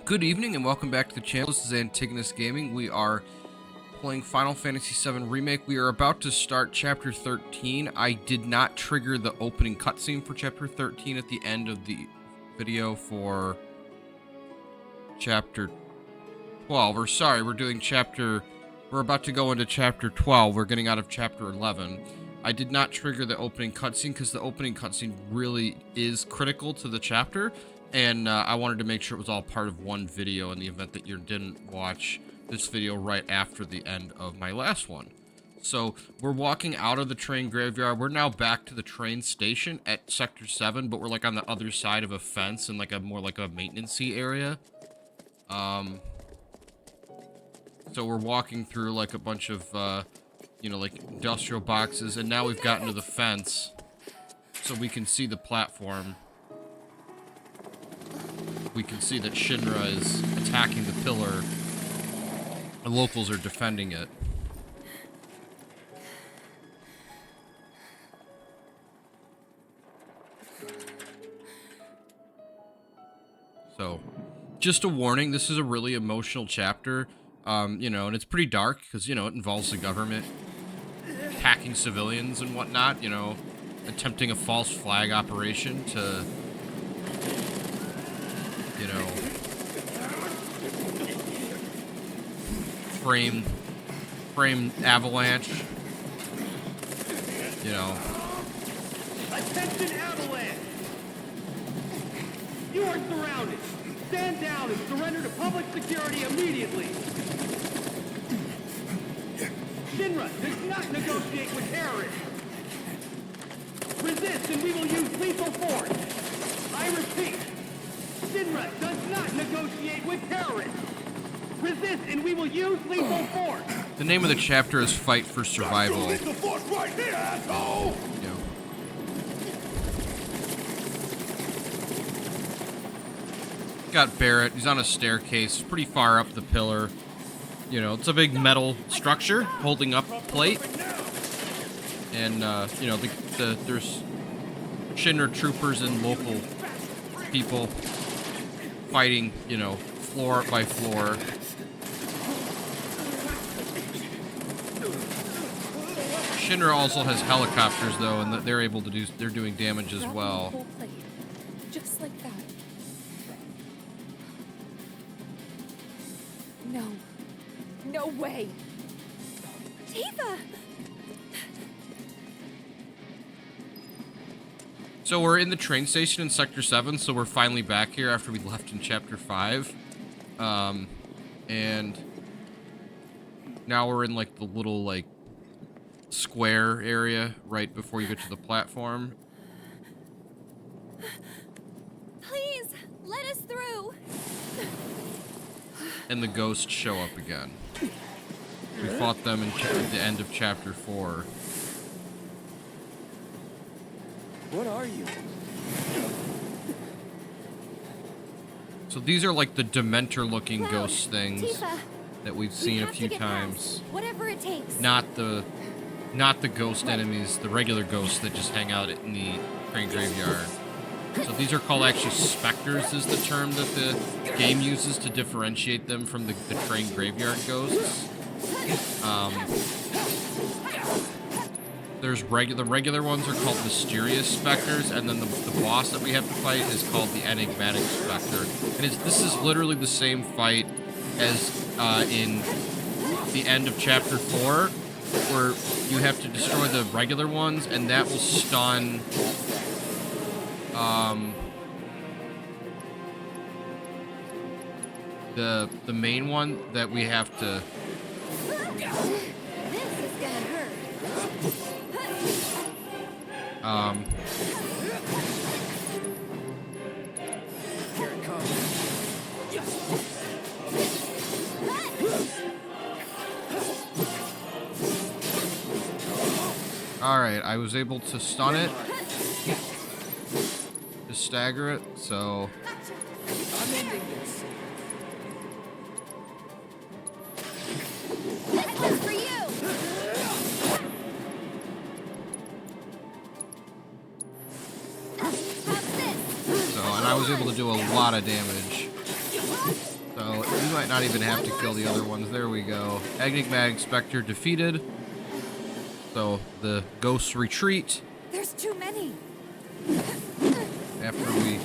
Good evening and welcome back to the channel. This is Antigonus Gaming. We are playing Final Fantasy VII Remake. We are about to start Chapter 13. I did not trigger the opening cutscene for Chapter 13 at the end of the video for Chapter 12. Or sorry, we're about to go into Chapter 12. We're getting out of Chapter 11. I did not trigger the opening cutscene because the opening cutscene really is critical to the chapter. And I wanted to make sure it was all part of one video in the event that you didn't watch this video right after the end of my last one. So we're walking out of the train graveyard. We're now back to the train station at Sector 7, but we're like on the other side of a fence in like a more like a maintenance-y area. So we're walking through like a bunch of, you know, like industrial boxes, and now we've gotten to the fence so we can see the platform. We can see that Shinra is attacking the pillar. The locals are defending it. So, just a warning, this is a really emotional chapter. You know, and it's pretty dark because, you know, it involves the government attacking civilians and whatnot, you know, attempting a false flag operation to, you know, frame Avalanche, you know. Attention, Avalanche! You are surrounded. Stand down and surrender to public security immediately. Shinra does not negotiate with terrorists. Resist and we will use lethal force. I repeat. Shinra does not negotiate with terrorists. Resist and we will use lethal force. The name of the chapter is Fight for Survival. Lethal force right here, asshole! You know. Got Barret. He's on a staircase pretty far up the pillar. You know, it's a big metal structure holding up a plate. And, you know, there's Shinra troopers and local people fighting, you know, floor by floor. Shinra also has helicopters, though, and they're able to do, they're doing damage as well. Just like that. No. No way. Tifa! So we're in the train station in Sector 7, so we're finally back here after we left in Chapter 5. And now we're in, like, the little, like, square area right before you get to the platform. Please, let us through. And the ghosts show up again. We fought them at the end of Chapter 4. What are you? So these are like the Dementor-looking ghost things Tifa, that we've seen a few times. Whatever it takes. Not the ghost enemies, the regular ghosts that just hang out in the train graveyard. So these are called actually specters, is the term that the game uses to differentiate them from the train graveyard ghosts. There's the regular ones are called mysterious specters, and then the boss that we have to fight is called the enigmatic specter. And this is literally the same fight as in the end of Chapter 4, where you have to destroy the regular ones, and that will stun the main one that we have to. This is gonna hurt. Here it comes. Alright, I was able to stun it. To stagger it, so. I'm ending this. This one's for you. So, and I was able to do a lot of damage. So we might not even have to kill the other ones. There we go. Enigmatic Spectre defeated. So the ghosts retreat There's too many. after we...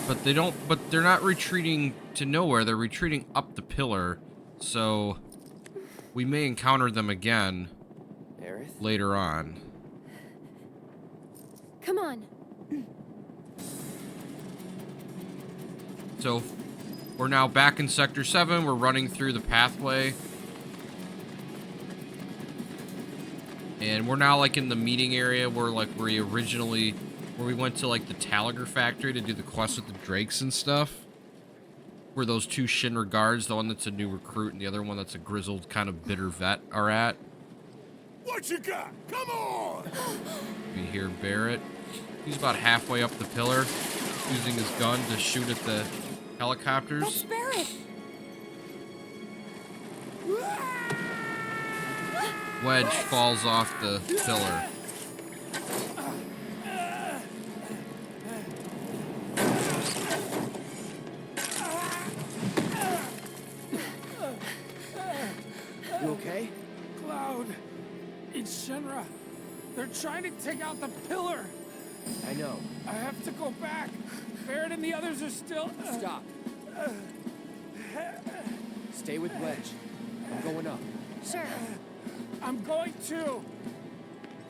But they don't... But they're not retreating to nowhere. They're retreating up the pillar. So we may encounter them again Aerith? later on. Come on. So we're now back in Sector 7. We're running through the pathway. And we're now like in the meeting area where we went to like the Talagar factory to do the quest with the drakes and stuff. Where those two Shinra guards, the one that's a new recruit and the other one that's a grizzled kind of bitter vet, are at. What you got? Come on! We hear Barret. He's about halfway up the pillar, using his gun to shoot at the helicopters. That's Barret. Wedge falls off the pillar. You okay? Cloud, it's Shinra. They're trying to take out the pillar. I know. I have to go back. Barret and the others are still... Stop. Stay with Wedge. I'm going up. Sure. I'm going too.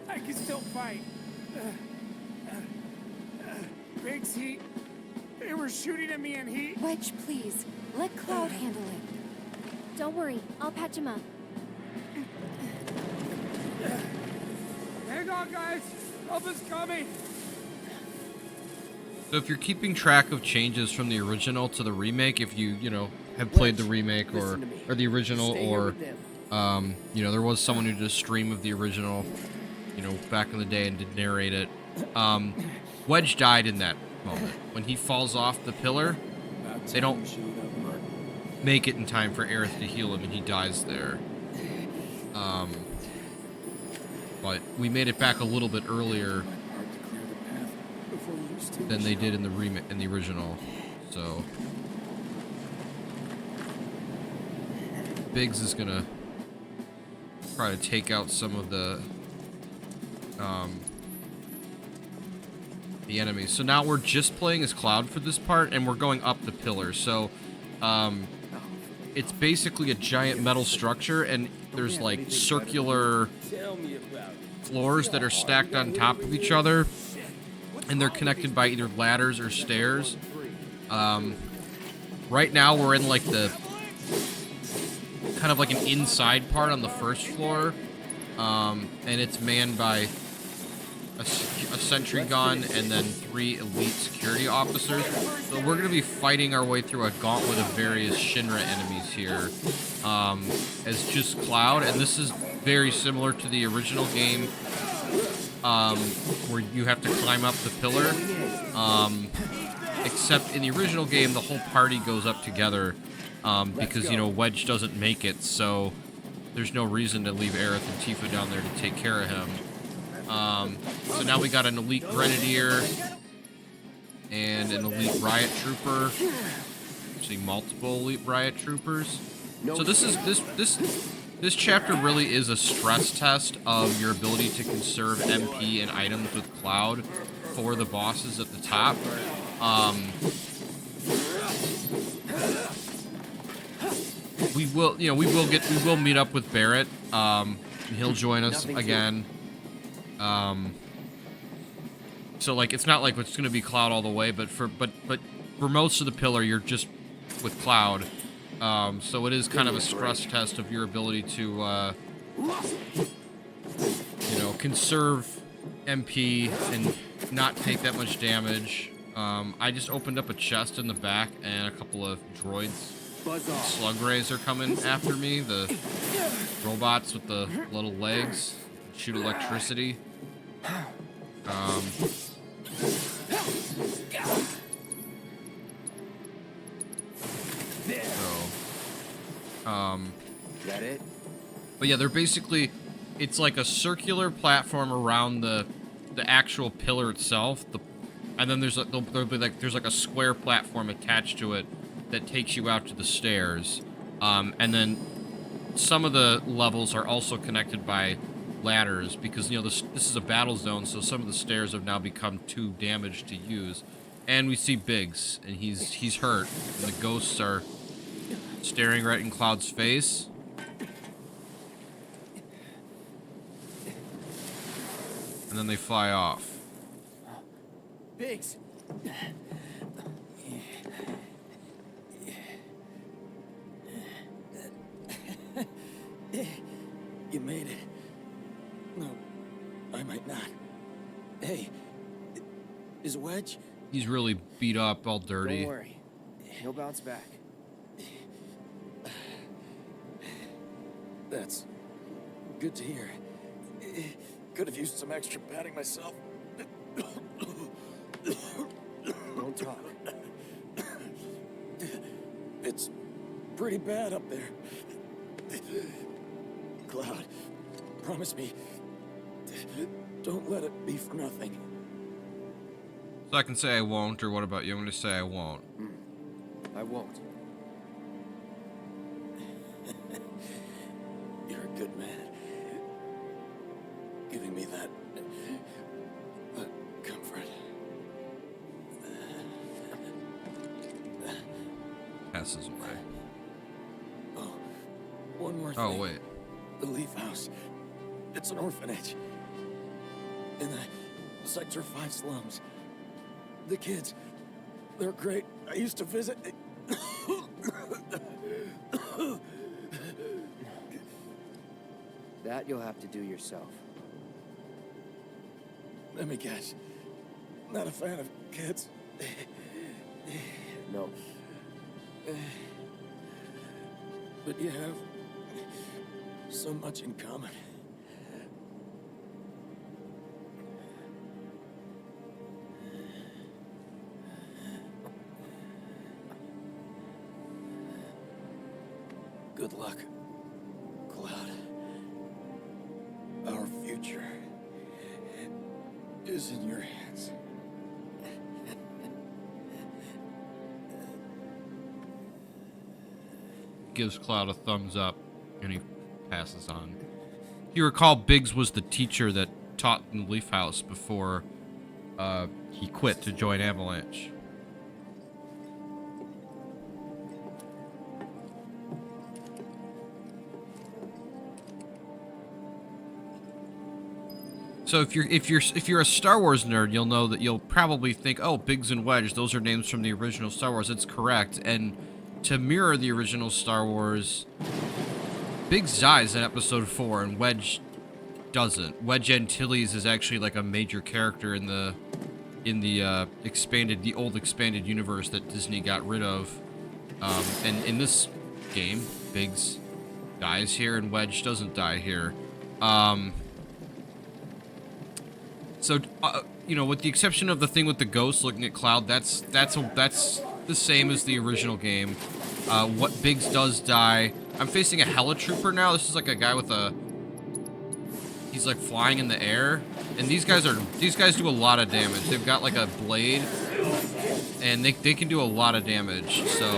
I can still fight. Biggs, they were shooting at me and he... Wedge, please. Let Cloud handle it. Don't worry. I'll patch him up. Hang on, guys. Help is coming. So if you're keeping track of changes from the original to the remake, if you have played the remake or the original, Stay here or with them. there was someone who did a stream of the original, back in the day and did narrate it. Wedge died in that moment. When he falls off the pillar, they don't make it in time for Aerith to heal him, and he dies there. But we made it back a little bit earlier than they did in the original. So Biggs is gonna try to take out some of the enemies. So now we're just playing as Cloud for this part, and we're going up the pillar. So it's basically a giant metal structure, and there's like circular floors that are stacked on top of each other, and they're connected by either ladders or stairs. Right now we're in like the kind of like an inside part on the first floor, and it's manned by a sentry gun and then 3 elite security officers. So we're going to be fighting our way through a gauntlet of various Shinra enemies here as just Cloud, and this is very similar to the original game, where you have to climb up the pillar, except in the original game the whole party goes up together, because Wedge doesn't make it, so there's no reason to leave Aerith and Tifa down there to take care of him. So now we got an elite grenadier and an elite riot trooper. Actually, multiple elite riot troopers. So this chapter really is a stress test of your ability to conserve MP and items with Cloud for the bosses at the top. We will meet up with Barret. He'll join us again. So like it's not like it's gonna be Cloud all the way, but for most of the pillar you're just with Cloud. So it is kind of a stress test of your ability to conserve MP and not take that much damage. I just opened up a chest in the back, and a couple of droids, slug rays, are coming after me. The robots with the little legs shoot electricity. Is that it? But yeah, they're basically, it's like a circular platform around the actual pillar itself. And then there'll be like there's like a square platform attached to it that takes you out to the stairs. And then some of the levels are also connected by ladders because this is a battle zone, so some of the stairs have now become too damaged to use. And we see Biggs, and he's hurt, and the ghosts are staring right in Cloud's face. And then they fly off. Biggs! You made it. No, I might not. Hey, is Wedge? He's really beat up, all dirty. Don't worry. He'll bounce back. That's good to hear. Could have used some extra padding myself. Don't talk. It's pretty bad up there. Cloud, promise me, don't let it be for nothing. So I can say I won't, or what about you? I'm going to say I won't. I won't. You're a good man. Giving me that comfort. Passes away. Oh, one more thing. Oh, wait. The Leaf House. It's an orphanage. In the Sector 5 slums. The kids, they're great. I used to visit. That you'll have to do yourself. Let me guess. Not a fan of kids? No. But you have so much in common. Good luck, Cloud. Our future is in your hands. Gives Cloud a thumbs up, and he passes on. You recall Biggs was the teacher that taught in the Leaf House before he quit to join Avalanche. So if you're a Star Wars nerd, you'll know that you'll probably think, oh, Biggs and Wedge, those are names from the original Star Wars. It's correct. And to mirror the original Star Wars, Biggs dies in Episode 4, and Wedge doesn't. Wedge Antilles is actually like a major character in the old expanded universe that Disney got rid of. And in this game, Biggs dies here, and Wedge doesn't die here. So, with the exception of the thing with the ghost looking at Cloud, that's the same as the original game. What Biggs does die. I'm facing a helitrooper now. This is like a guy with he's like flying in the air, and these guys do a lot of damage. They've got like a blade, and they can do a lot of damage. So,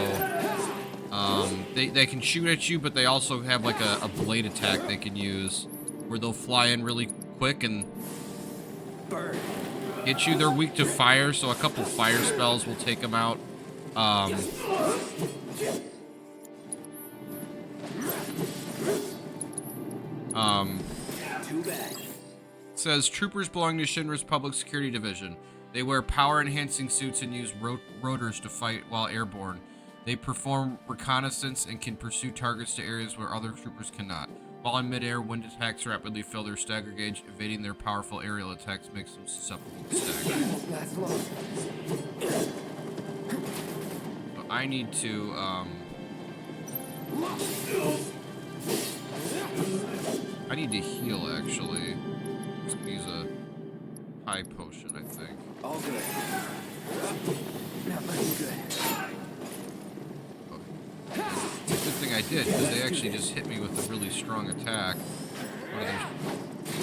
they can shoot at you, but they also have like a blade attack they can use, where they'll fly in really quick and hit you. They're weak to fire, so a couple fire spells will take them out. Too bad. It says troopers belong to Shinra's Public Security Division. They wear power-enhancing suits and use rotors to fight while airborne. They perform reconnaissance and can pursue targets to areas where other troopers cannot. While in midair, wind attacks rapidly fill their stagger gauge. Evading their powerful aerial attacks makes them susceptible to stagger. Last long. So I need to, I need to heal, actually. Just use a high potion, I think. All good. Not looking good. It's a good thing I did, because they actually just hit me with a really strong attack.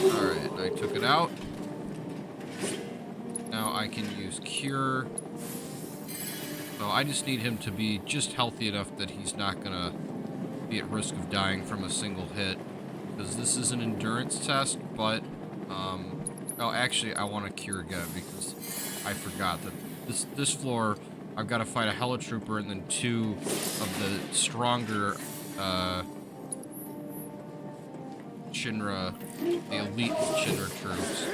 Alright, I took it out. Now I I can use Cure. So I just need him to be just healthy enough that he's not gonna be at risk of dying from a single hit. Because this is an endurance test, but, oh, actually, I want to Cure again, because I forgot that this floor, I've got to fight a Helitrooper and then 2 of the stronger, Shinra, the elite Shinra troops.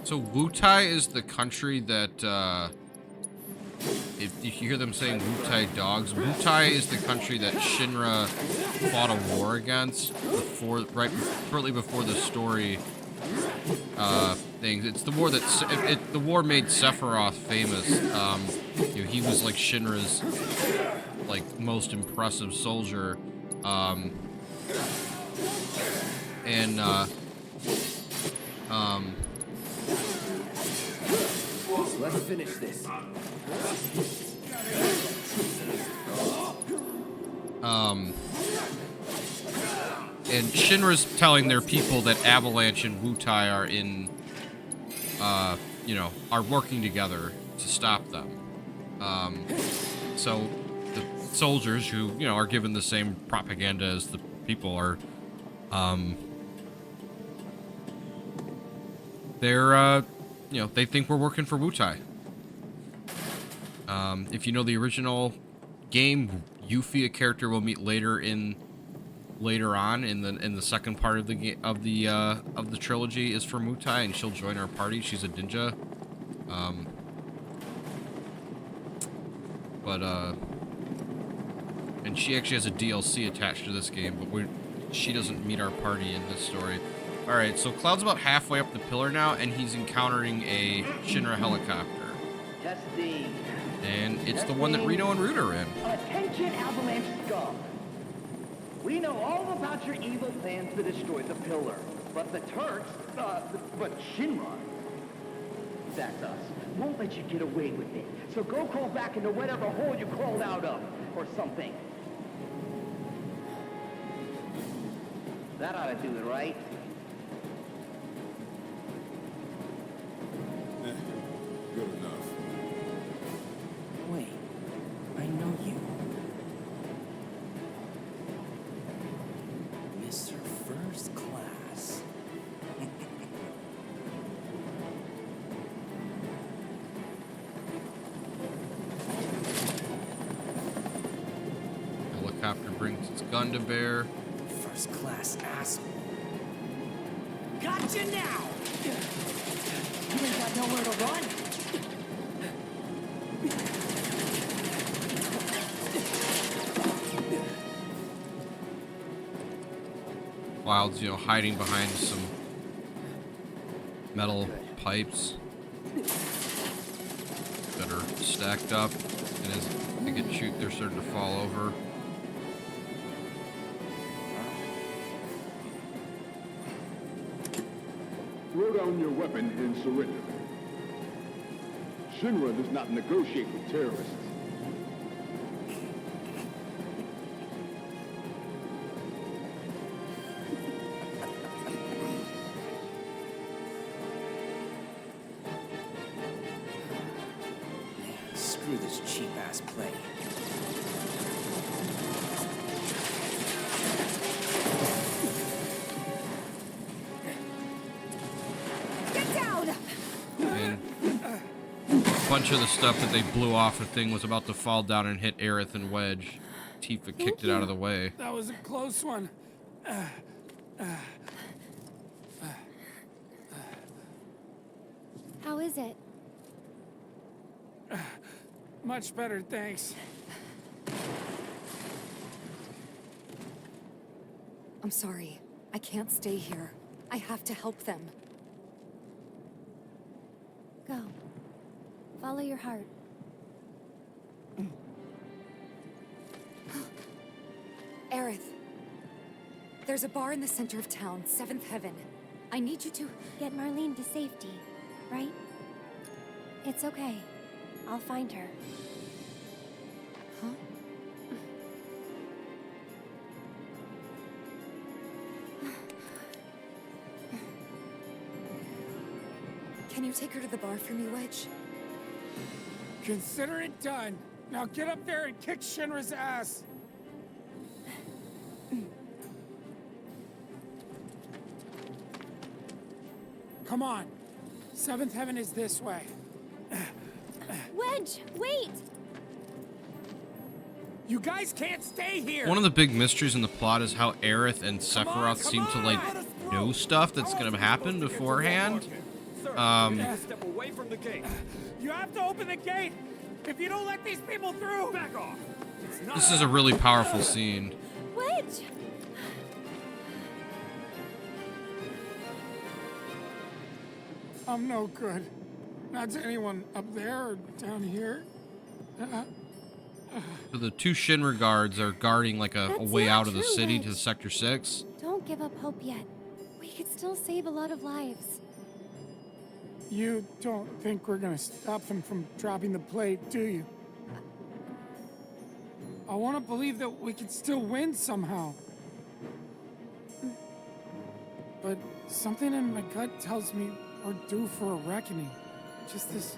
So Wutai is the country that, if you hear them saying Wutai dogs, Wutai is the country that Shinra fought a war against shortly before the story, things. It's the war that, the war made Sephiroth famous. You know, he was like Shinra's, like, most impressive soldier. Let's finish this. And Shinra's telling their people that Avalanche and Wutai are in, you know, are working together to stop them. So the soldiers who, you know, are given the same propaganda as the people are, they're, you know, they think we're working for Wutai. If you know the original game, Yuffie, a character we'll meet later on in the second part of the trilogy, is from Wutai, and she'll join our party. She's a ninja. And she actually has a DLC attached to this game, but she doesn't meet our party in this story. Alright, so Cloud's about halfway up the pillar now, and he's encountering a Shinra helicopter. Testing. And it's the one that Reno and Root are in. Attention, Avalanche scum. We know all about your evil plans to destroy the pillar. But the Turks, but Shinra, that's us, won't let you get away with it. So go crawl back into whatever hole you crawled out of, or something. That ought to do it, right? Good enough. Wait, I know you. Mr. First Class. Helicopter brings its gun to bear. First Class asshole. Gotcha now! You ain't got nowhere to run. Wild's, you know, hiding behind some metal pipes that are stacked up, and as they get shoot, they're starting to fall over. Throw down your weapon and surrender. Shinra does not negotiate with terrorists. Screw this cheap-ass play. Get down! And a bunch of the stuff that they blew off the thing was about to fall down and hit Aerith and Wedge. Tifa kicked it out of the way. That was a close one. How is it? Much better, thanks. I'm sorry. I can't stay here. I have to help them. Go. Follow your heart. Aerith. There's a bar in the center of town, 7th Heaven. I need you to... Get Marlene to safety, right? It's okay. I'll find her. Huh? Can you take her to the bar for me, Wedge? Consider it done. Now get up there and kick Shinra's ass. Come on. Seventh Heaven is this way. Wedge, wait! You guys can't stay here. One of the big mysteries in the plot is how Aerith and Sephiroth seem to like know stuff that's gonna happen beforehand. Step away from the gate. You have to open the gate. If you don't let these people through, back off. This is a really powerful scene. Wedge! I'm no good. Not to anyone up there or down here. So the two Shinra guards are guarding like a That's way not out of the true, city Wedge. to Sector 6. Don't give up hope yet. We could still save a lot of lives. You don't think we're gonna stop them from dropping the plate, do you? I want to believe that we can still win somehow. But something in my gut tells me we're due for a reckoning. Just this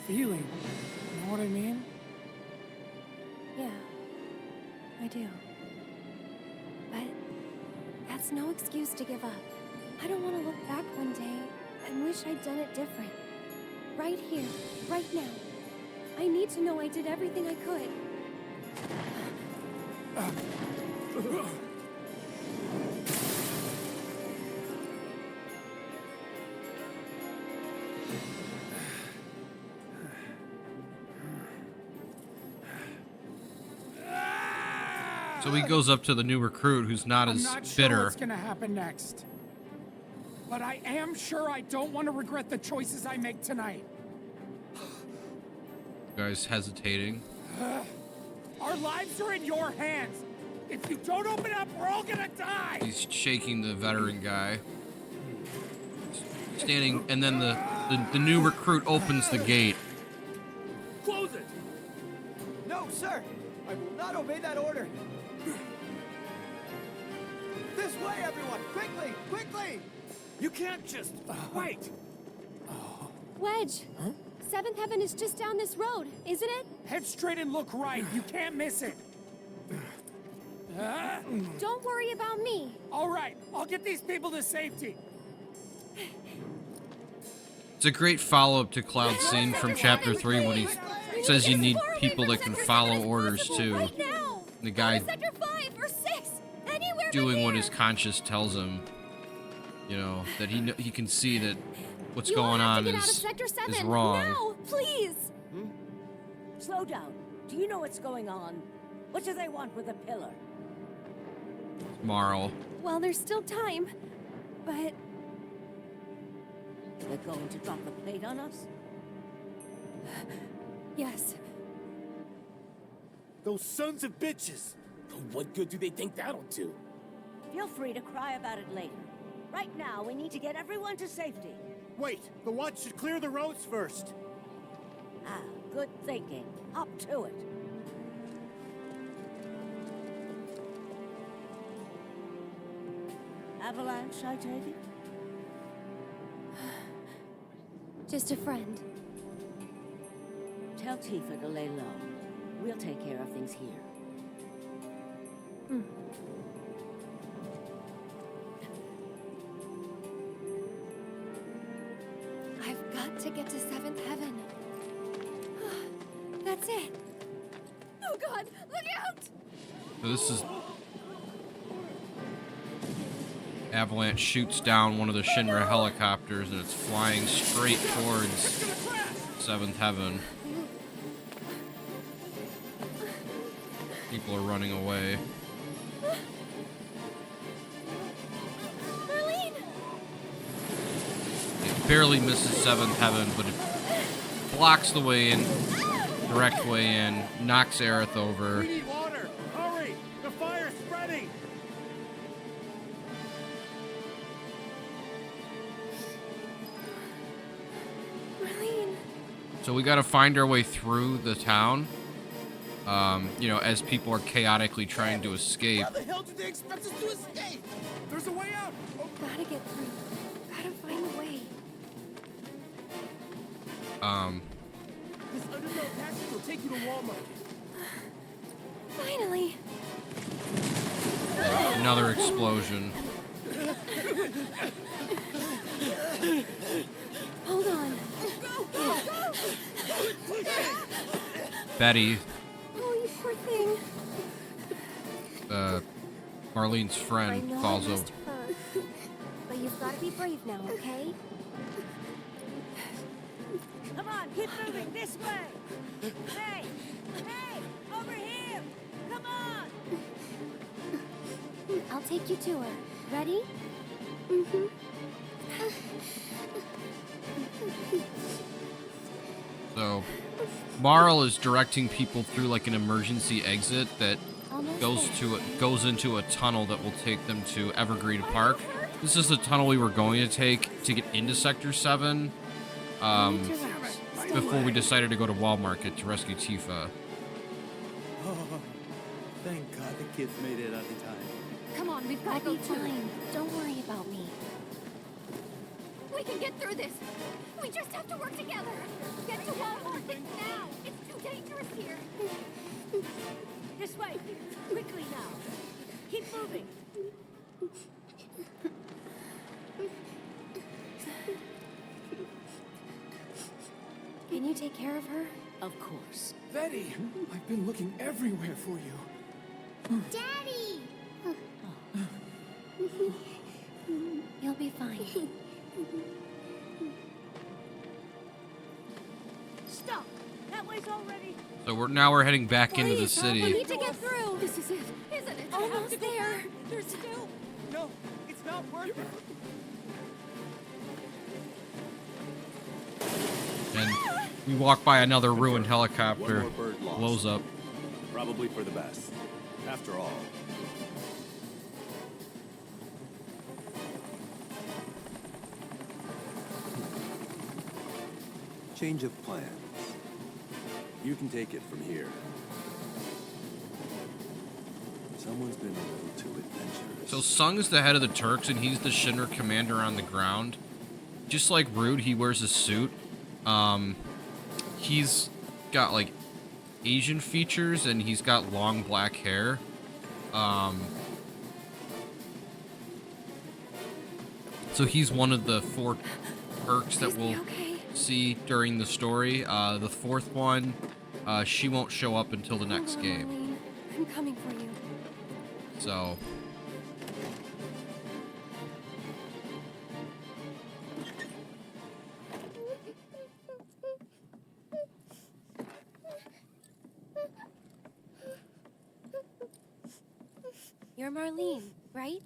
feeling. You know what I mean? Yeah, I do. But that's no excuse to give up. I don't want to look back one day and wish I'd done it different. Right here, right now. I need to know I did everything I could. So he goes up to the new recruit who's not I'm as not sure bitter. what's gonna happen next. But I am sure I don't want to regret the choices I make tonight. Guy's hesitating. Our lives are in your hands. If you don't open up, we're all gonna die. He's shaking the veteran guy. Standing, and then the new recruit opens the gate. Close it! No, sir! I will not obey that order! This way, everyone! Quickly! Quickly! You can't just... wait! Wedge! Huh? Seventh Heaven is just down this road, isn't it? Head straight and look right. You can't miss it. Don't worry about me. All right, I'll get these people to safety. It's a great follow-up to Cloud's scene from Chapter 3 when he says you need people that can follow orders too. Right now. The guy Sector 5 or 6, anywhere but doing what here. his conscience tells him. You know, that he can see that what's You all going have on to get out of is Sector 7 wrong. Now, please. Slow down. Do you know what's going on? What do they want with the pillar? Marl. Well, there's still time, but They're going to drop the plate on us? yes. Those sons of bitches. What good do they think that'll do? Feel free to cry about it later. Right now, we need to get everyone to safety. Wait, the watch should clear the roads first. Ah, good thinking. Up to it. Avalanche, I take it? Just a friend. Tell Tifa to lay low. We'll take care of things here. I've got to get to Seventh Heaven. That's it. Oh God, look out! So this is... Avalanche shoots down one of the Shinra helicopters and it's flying straight towards Seventh Heaven. People are running away. Marlene! It barely misses Seventh Heaven, but it blocks the way in, direct way in, knocks Aerith over. We need water! Hurry! The fire's spreading! Marlene! So we gotta find our way through the town. You know, as people are chaotically trying to escape. How the hell did they expect us to escape? There's a way out. Gotta get through. Gotta find a way. This underground passage will take you to Walmart. Finally! Another explosion. Hold on. Betty, Oh, you poor thing. Marlene's I friend, know falls I over. must hurt, but you've got to be brave now, okay? Come on, keep moving this way. Hey, hey, over here. Come on. I'll take you to her. Ready? So, Marl is directing people through like an emergency exit that Almost goes into a tunnel that will take them to Evergreen Park. This is the tunnel we were going to take to get into Sector 7 before we decided to go to Wall Market to rescue Tifa. Oh, thank God the kids made it out in time. Come on, we've got I'll to go be fine. Don't worry about me. We can get through this. We just have to work together. Get to Walmart now. It's too dangerous here. This way. Quickly now. Keep moving. Can you take care of her? Of course. Betty, I've been looking everywhere for you. Daddy! You'll be fine. Stop. That way's already. So we're heading back into the We city. need to get through. This is it, isn't it? Almost there. There's still. No, it's not worth it. And we walk by another ruined One helicopter. more bird lost. Blows up. Probably for the best. After all. Change of plans. You can take it from here. Someone's been a little too adventurous. So Sung is the head of the Turks, and he's the Shinra commander on the ground. Just like Rude, he wears a suit. He's got like Asian features, and he's got long black hair. So he's one of the 4 Turks that we'll see during the story. The 4th one, she won't show up until the next Hold on, game. Marlene. I'm coming for you. So You're Marlene, right?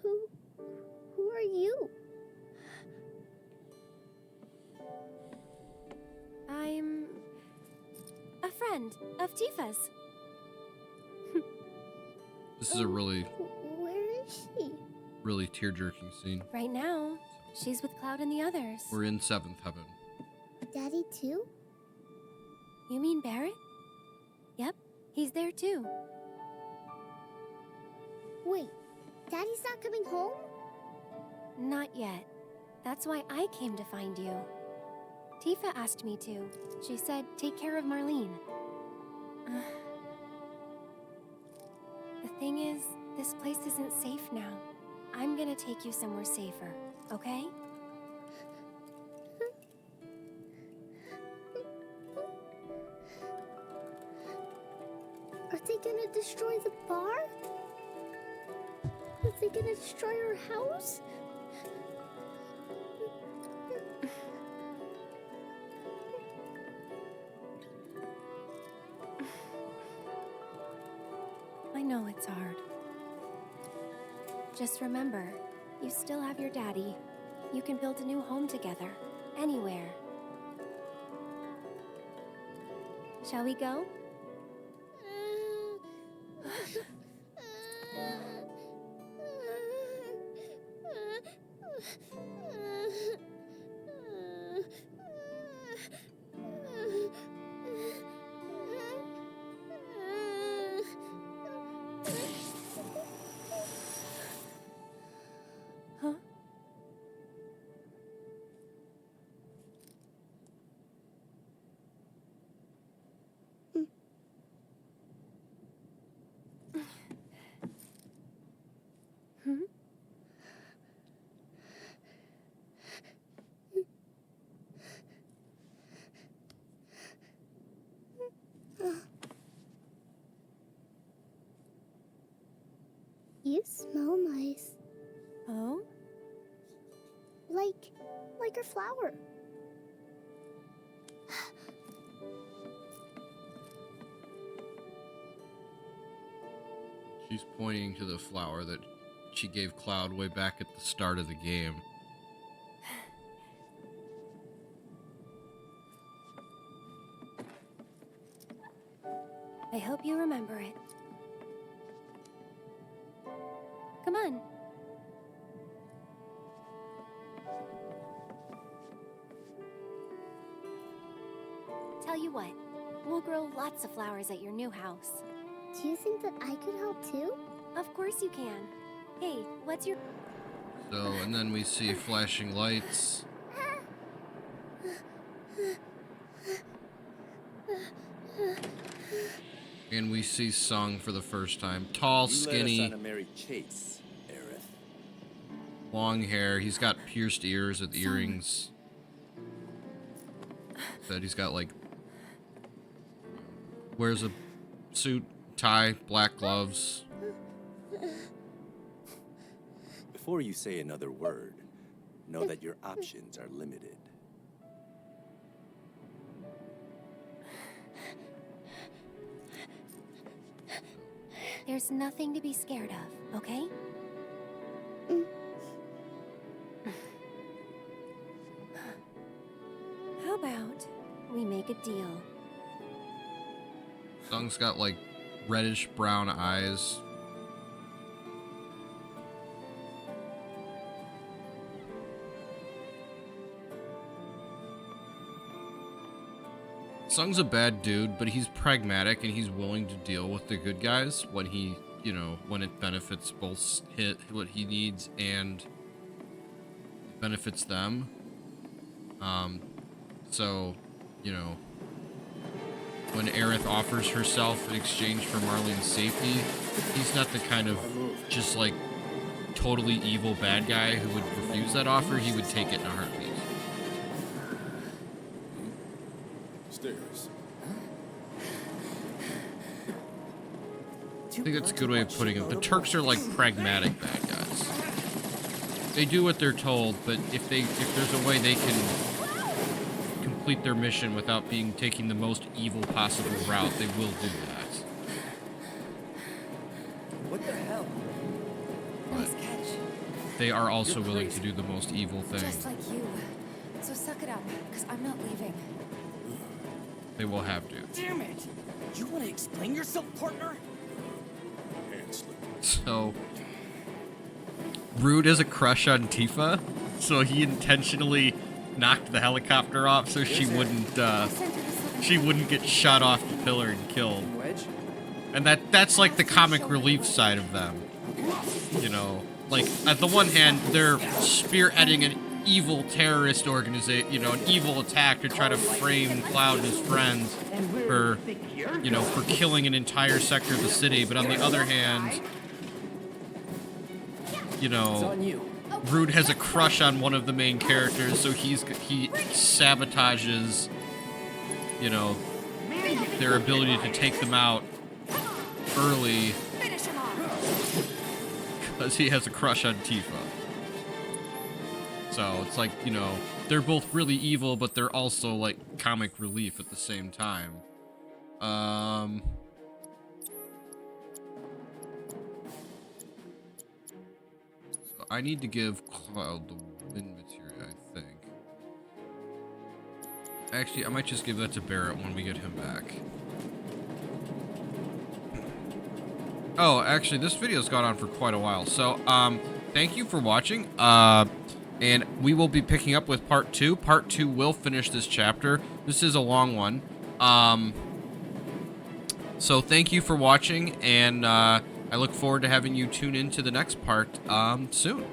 Who are you? I'm a friend of Tifa's. this is a really, Where is she? really tear-jerking scene. Right now, she's with Cloud and the others. We're in 7th Heaven. Daddy too? You mean Barret? Yep, he's there too. Wait, Daddy's not coming home? Not yet. That's why I came to find you. Tifa asked me to. She said, take care of Marlene. The thing is, this place isn't safe now. I'm gonna take you somewhere safer, okay? Are they gonna destroy the bar? Are they gonna destroy our house? I know it's hard. Just remember, you still have your daddy. You can build a new home together, anywhere. Shall we go? smell nice. Oh? Like her flower. She's pointing to the flower that she gave Cloud way back at the start of the game. I hope you remember it. Come on. Tell you what, we'll grow lots of flowers at your new house. Do you think that I could help too? Of course you can. Hey, what's your... So, and then we see flashing lights. And we see Sung for the first time. Tall, skinny, You led us on a merry chase, Aerith. long hair. He's got pierced ears with earrings. But he's got like... Wears a suit, tie, black gloves. Before you say another word, know that your options are limited. There's nothing to be scared of, okay? How about we make a deal? Sung's got like reddish brown eyes. Sung's a bad dude, but he's pragmatic and he's willing to deal with the good guys when he, you know, when it benefits both what he needs and benefits them. So, you know, when Aerith offers herself in exchange for Marlene's safety, he's not the kind of just like totally evil bad guy who would refuse that offer. He would take it in a heartbeat. Stairs. I think that's a good way of putting it. The Turks are like pragmatic bad guys. They do what they're told, but if there's a way they can complete their mission without taking the most evil possible route, they will do that. What the hell? But they are also willing to do the most evil thing. Just like you. So suck it up, because I'm not leaving. They will have to. Damn it! You want to explain yourself, partner? So, Rude has a crush on Tifa, so he intentionally knocked the helicopter off so she wouldn't get shot off the pillar and killed. And that's like the comic relief side of them. You know, like at the one hand, they're spearheading an evil terrorist organization, you know, an evil attack to try to frame Cloud and his friends for, you know, for killing an entire sector of the city. But on the other hand, you know, Rude has a crush on one of the main characters, so he sabotages, you know, their ability to take them out early because he has a crush on Tifa. So it's like, you know, they're both really evil, but they're also like comic relief at the same time. So I need to give Cloud the wind materia, I think. Actually, I might just give that to Barret when we get him back. Oh, actually, this video's gone on for quite a while. So, thank you for watching. And we will be picking up with part 2. Part 2 will finish this chapter. This is a long one. So thank you for watching, and I look forward to having you tune into the next part soon.